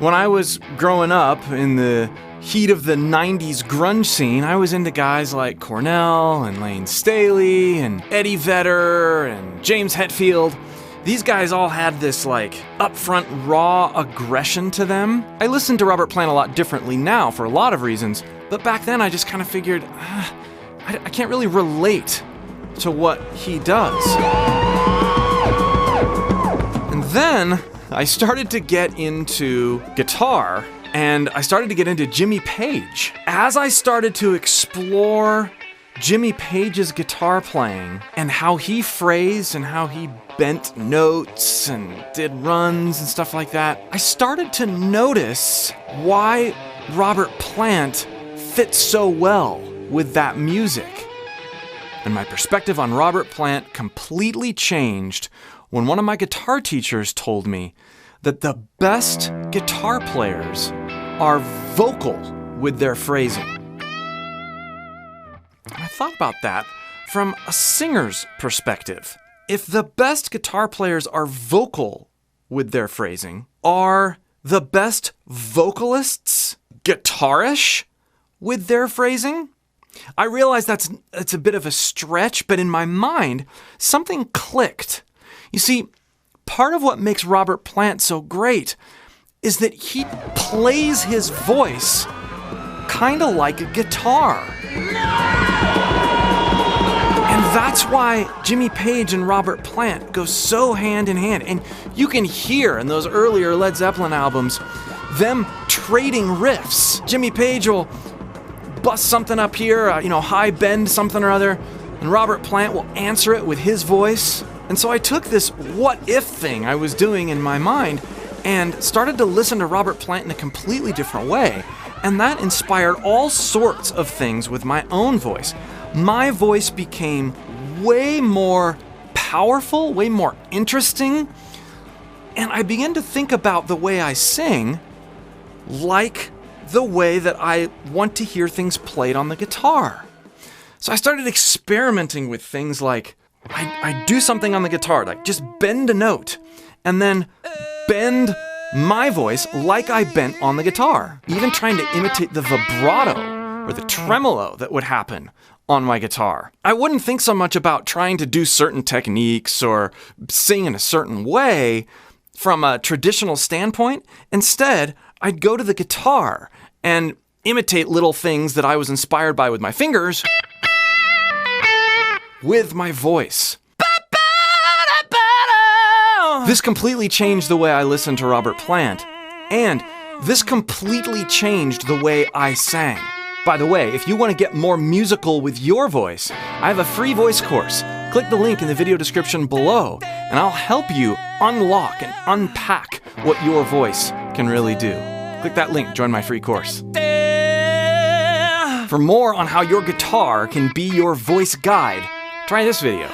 When I was growing up in the heat of the 90s grunge scene, I was into guys like Cornell and Staley and Eddie Vedder and James Hetfield. These guys all had this upfront raw aggression to them. I listen to Robert Plant a lot differently now for a lot of reasons, but back then I just kind of figured, I can't really relate to what he does. And then I started to get into guitar, and I started to get into Jimmy Page. As I started to explore Jimmy Page's guitar playing and how he phrased and how he bent notes and did runs and stuff like that, I started to notice why Robert Plant fits so well with that music. And my perspective on Robert Plant completely changed when one of my guitar teachers told me that the best guitar players are vocal with their phrasing. I thought about that from a singer's perspective. If the best guitar players are vocal with their phrasing, are the best vocalists guitarish with their phrasing? I realize that's a bit of a stretch, but in my mind, something clicked. You see, part of what makes Robert Plant so great is that he plays his voice kind of like a guitar. And that's why Jimmy Page and Robert Plant go so hand in hand. And you can hear in those earlier Led Zeppelin albums them trading riffs. Jimmy Page will bust something up here, high bend something or other, and Robert Plant will answer it with his voice. And so I took this what-if thing I was doing in my mind and started to listen to Robert Plant in a completely different way. And that inspired all sorts of things with my own voice. My voice became way more powerful, way more interesting, and I began to think about the way I sing like the way that I want to hear things played on the guitar. So I started experimenting with things like I do something on the guitar, like just bend a note, and then bend my voice like I bent on the guitar, even trying to imitate the vibrato or the tremolo that would happen on my guitar. I wouldn't think so much about trying to do certain techniques or sing in a certain way from a traditional standpoint. Instead, I'd go to the guitar and imitate little things that I was inspired by with my fingers with my voice. This completely changed the way I listened to Robert Plant, and this completely changed the way I sang. By the way, if you want to get more musical with your voice, I have a free voice course. Click the link in the video description below, and I'll help you unlock and unpack what your voice can really do. Click that link, join my free course. For more on how your guitar can be your voice guide, try this video.